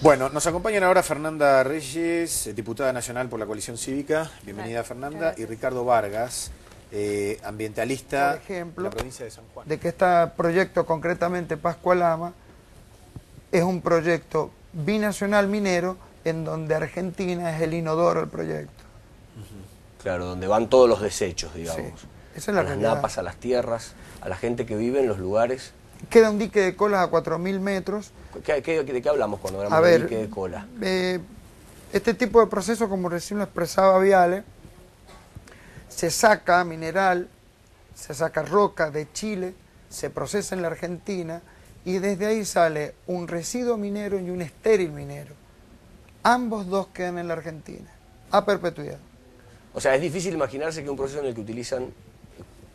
Bueno, nos acompañan ahora Fernanda Reyes, diputada nacional por la Coalición Cívica. Bienvenida, Fernanda. Y Ricardo Vargas, ambientalista por ejemplo, de la provincia de San Juan. De que este proyecto, concretamente Pascualama, es un proyecto binacional minero en donde Argentina es el inodoro del proyecto. Claro, donde van todos los desechos, digamos. Sí, esa es la a las realidad. napas, a las tierras, a la gente que vive en los lugares. Queda un dique de colas a 4.000 metros. ¿De qué hablamos cuando hablamos A de ver, dique de cola? Este tipo de proceso, como recién lo expresaba Viale, se saca mineral, se saca roca de Chile, se procesa en la Argentina y desde ahí sale un residuo minero y un estéril minero. Ambos dos quedan en la Argentina, a perpetuidad. O sea, es difícil imaginarse que un proceso en el que utilizan,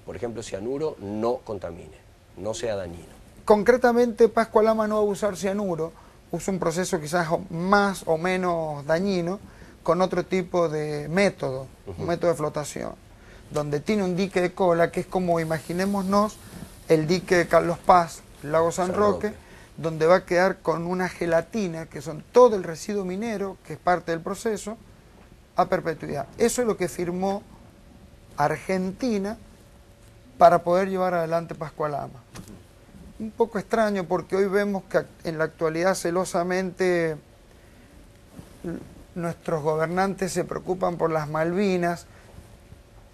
por ejemplo, cianuro, no contamine, no sea dañino. Concretamente, Pascualama no va a usar cianuro, usa un proceso quizás más o menos dañino con otro tipo de método, un método de flotación, donde tiene un dique de cola que es como, imaginémonos, el dique de Carlos Paz, el lago San Roque, donde va a quedar con una gelatina, que son todo el residuo minero, que es parte del proceso, a perpetuidad. Eso es lo que firmó Argentina para poder llevar adelante Pascualama. Un poco extraño porque hoy vemos que en la actualidad celosamente nuestros gobernantes se preocupan por las Malvinas,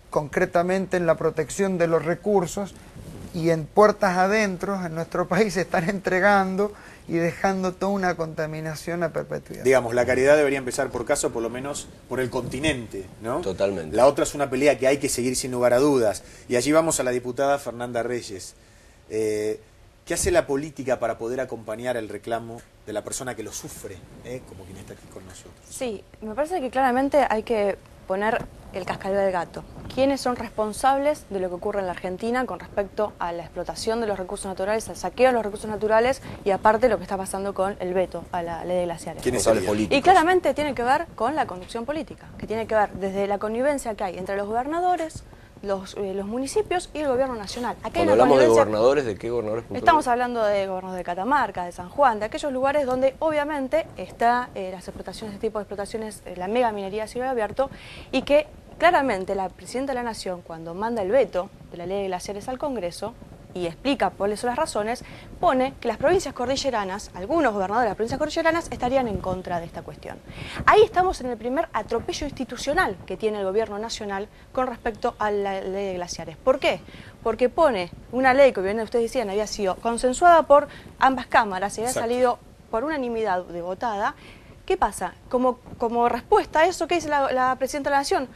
concretamente en la protección de los recursos, y en puertas adentro en nuestro país se están entregando y dejando toda una contaminación a perpetuidad. Digamos, la caridad debería empezar por casa, por lo menos por el continente, ¿no? Totalmente. La otra es una pelea que hay que seguir sin lugar a dudas. Y allí vamos a la diputada Fernanda Reyes. ¿Qué hace la política para poder acompañar el reclamo de la persona que lo sufre, como quien está aquí con nosotros? Sí, me parece que claramente hay que poner el cascabel del gato. ¿Quiénes son responsables de lo que ocurre en la Argentina con respecto a la explotación de los recursos naturales, al saqueo de los recursos naturales y aparte lo que está pasando con el veto a la ley de glaciares? ¿Quiénes son los políticos? Y claramente tiene que ver con la conducción política, que tiene que ver desde la connivencia que hay entre los gobernadores, los municipios y el gobierno nacional. Cuando hablamos de gobernadores, ¿de qué gobernadores? Estamos hablando de gobernadores de Catamarca, de San Juan, de aquellos lugares donde obviamente está las explotaciones, este tipo de explotaciones, la mega minería a cielo abierto, y que claramente la presidenta de la Nación, cuando manda el veto de la ley de glaciares al Congreso y explica cuáles son las razones, pone que las provincias cordilleranas, algunos gobernadores de las provincias cordilleranas estarían en contra de esta cuestión. Ahí estamos en el primer atropello institucional que tiene el gobierno nacional con respecto a la ley de glaciares. ¿Por qué? Porque pone una ley que, bien ustedes decían, había sido consensuada por ambas cámaras y había salido por unanimidad de votada. ¿Qué pasa? Como respuesta a eso, ¿qué dice la presidenta de la Nación?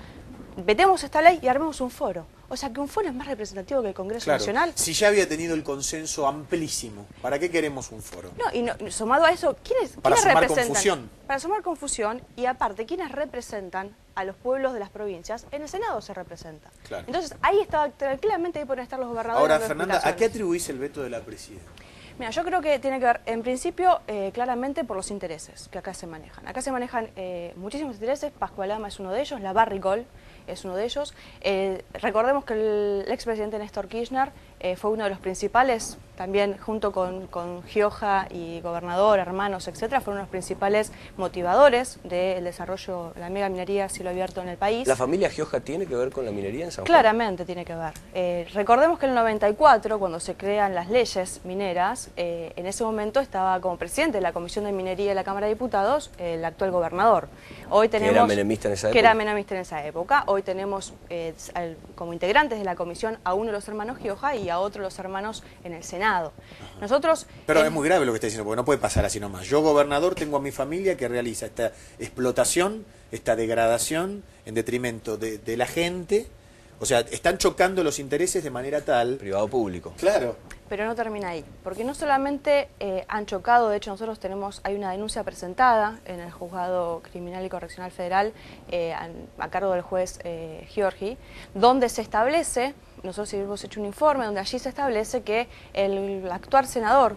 Vetemos esta ley y armemos un foro. O sea, que un foro es más representativo que el Congreso Nacional. Si ya había tenido el consenso amplísimo, ¿para qué queremos un foro? No, sumado a eso, ¿quiénes sumar representan? Confusión. Para sumar confusión y aparte, ¿quiénes representan a los pueblos de las provincias? En el Senado se representa. Claro. Entonces, ahí está, tranquilamente ahí pueden estar los gobernadores. Ahora, Fernanda, ¿a qué atribuís el veto de la presidenta? Mira, yo creo que tiene que ver, en principio, claramente por los intereses que acá se manejan. Acá se manejan muchísimos intereses, Pascualama es uno de ellos, la Barricol es uno de ellos. Recordemos que el expresidente Néstor Kirchner fue uno de los principales, también junto con Gioja y gobernador, hermanos, etcétera, fueron los principales motivadores del desarrollo de la mega minería a cielo abierto en el país. ¿La familia Gioja tiene que ver con la minería en San Juan? Claramente tiene que ver. Recordemos que en el 94, cuando se crean las leyes mineras, en ese momento estaba como presidente de la Comisión de Minería de la Cámara de Diputados el actual gobernador. Hoy tenemos, ¿Que era menemista en esa época? Que era menemista en esa época. Hoy tenemos como integrantes de la comisión a uno de los hermanos Gioja y a otro de los hermanos en el Senado. Nosotros... Pero es muy grave lo que está diciendo, porque no puede pasar así nomás. Yo, gobernador, tengo a mi familia que realiza esta explotación, esta degradación en detrimento de la gente. O sea, están chocando los intereses de manera tal... Privado-público. Claro. Pero no termina ahí, porque no solamente han chocado, de hecho nosotros hay una denuncia presentada en el Juzgado Criminal y Correccional Federal a cargo del juez Giorgi, donde se establece, nosotros hemos hecho un informe donde allí se establece que el actual senador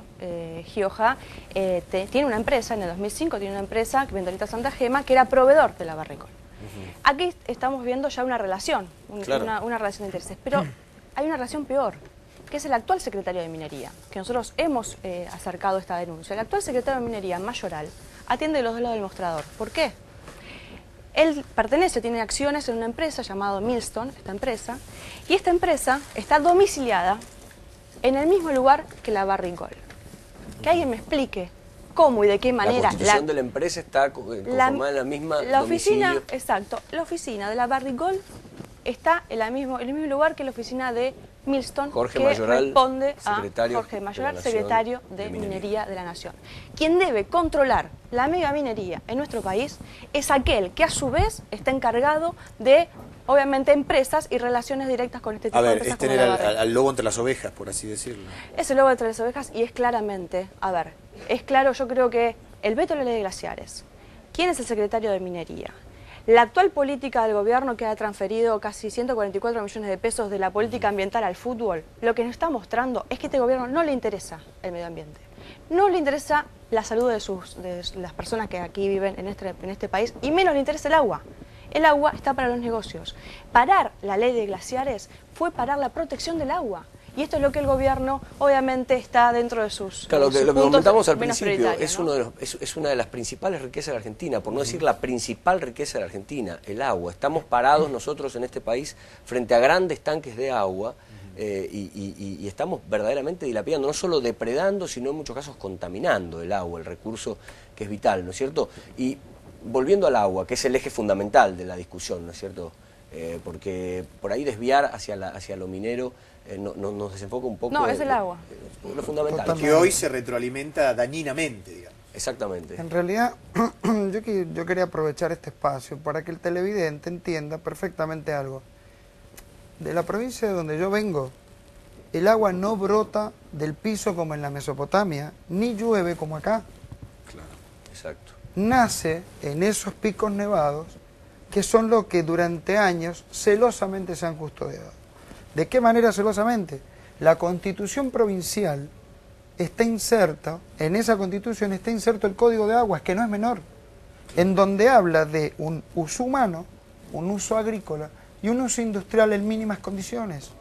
Gioja tiene una empresa, en el 2005 tiene una empresa, Ventanita Santa Gema, que era proveedor de la Barricol. Aquí estamos viendo ya una relación, una relación de intereses, pero hay una relación peor. que es el actual secretario de Minería, que nosotros hemos acercado esta denuncia. El actual secretario de Minería, Mayoral, atiende los dos lados del mostrador. ¿Por qué? Él tiene acciones en una empresa llamada Millstone, esta empresa, y esta empresa está domiciliada en el mismo lugar que la Barrick Gold. Que alguien me explique cómo y de qué manera... La constitución de la empresa está conformada en la misma oficina, domicilio. exacto, la oficina de la Barrick Gold está en el mismo lugar que la oficina de Millstone, Jorge que Mayoral, responde a secretario Jorge Mayoral, de la Nación secretario de Minería de la Nación. Quien debe controlar la megaminería en nuestro país es aquel que a su vez está encargado de, obviamente, empresas y relaciones directas con este tipo de empresas. Es tener al lobo entre las ovejas, por así decirlo. Es el lobo entre las ovejas y es claramente, es claro, yo creo que el veto a la ley de glaciares. ¿Quién es el secretario de Minería? La actual política del gobierno, que ha transferido casi 144 millones de pesos de la política ambiental al fútbol, lo que nos está mostrando es que a este gobierno no le interesa el medio ambiente. No le interesa la salud de las personas que aquí viven en este país, y menos le interesa el agua. El agua está para los negocios. Parar la ley de glaciares fue parar la protección del agua. Y esto es lo que el gobierno, obviamente, está dentro de sus Claro, lo que comentamos al principio, ¿no? es una de las principales riquezas de la Argentina, por no decir la principal riqueza de la Argentina, el agua. Estamos parados nosotros en este país frente a grandes tanques de agua y estamos verdaderamente dilapidando, no solo depredando, sino en muchos casos contaminando el agua, el recurso que es vital, ¿no es cierto? Y volviendo al agua, que es el eje fundamental de la discusión, ¿no es cierto? Porque por ahí desviar hacia lo minero nos desenfoca un poco. No, es el agua. Lo fundamental. Totalmente. Que hoy se retroalimenta dañinamente, digamos. Exactamente. En realidad, yo quería aprovechar este espacio para que el televidente entienda perfectamente algo. De la provincia de donde yo vengo, el agua no brota del piso como en la Mesopotamia, ni llueve como acá. Claro. Exacto. Nace en esos picos nevados que son los que durante años celosamente se han custodiado. ¿De qué manera celosamente? La Constitución provincial está inserta, en esa Constitución está inserto el Código de Aguas, que no es menor, en donde habla de un uso humano, un uso agrícola y un uso industrial en mínimas condiciones.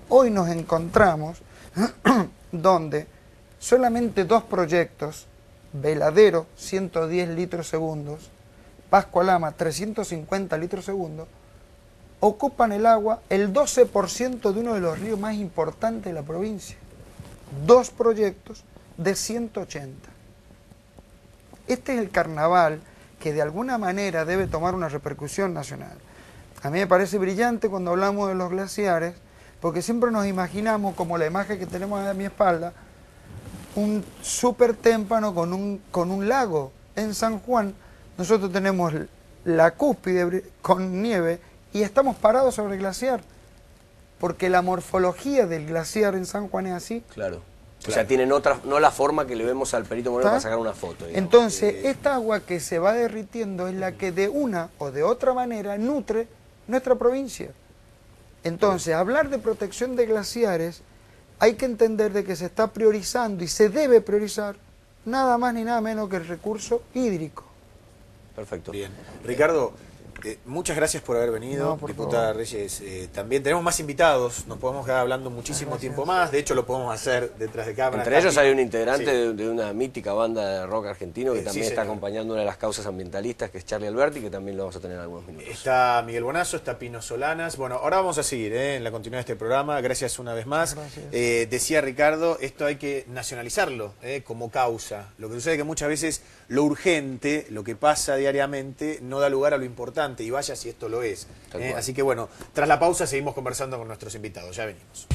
Hoy nos encontramos donde solamente dos proyectos, Veladero, 110 litros segundos, Pascualama, 350 litros segundos, ocupan el agua el 12% de uno de los ríos más importantes de la provincia. Dos proyectos de 180. Este es el carnaval que de alguna manera debe tomar una repercusión nacional. A mí me parece brillante cuando hablamos de los glaciares, porque siempre nos imaginamos, como la imagen que tenemos a mi espalda, un super témpano con un lago. En San Juan nosotros tenemos la cúspide con nieve y estamos parados sobre el glaciar, porque la morfología del glaciar en San Juan es así. Claro. O sea, tienen otra, no la forma que le vemos al Perito Moreno para sacar una foto. Digamos. Entonces, esta agua que se va derritiendo es la que de una o de otra manera nutre nuestra provincia. Entonces, hablar de protección de glaciares, hay que entender de que se está priorizando y se debe priorizar nada más ni nada menos que el recurso hídrico. Perfecto. Bien. Ricardo, muchas gracias por haber venido, No, por diputada favor. Reyes. También tenemos más invitados, nos podemos quedar hablando muchísimo tiempo más, de hecho lo podemos hacer detrás de cámara. Entre ellos hay un integrante Sí. de una mítica banda de rock argentino que Sí, también está señor. acompañando una de las causas ambientalistas, que es Charlie Alberti, que también lo vamos a tener en algunos minutos. Está Miguel Bonazo, está Pino Solanas. Bueno, ahora vamos a seguir en la continuidad de este programa. Gracias una vez más. Gracias. Decía Ricardo, esto hay que nacionalizarlo como causa. Lo que sucede es que muchas veces lo urgente, lo que pasa diariamente, no da lugar a lo importante. Y vaya si esto lo es. Tal cual. Así que bueno, tras la pausa seguimos conversando con nuestros invitados. Ya venimos.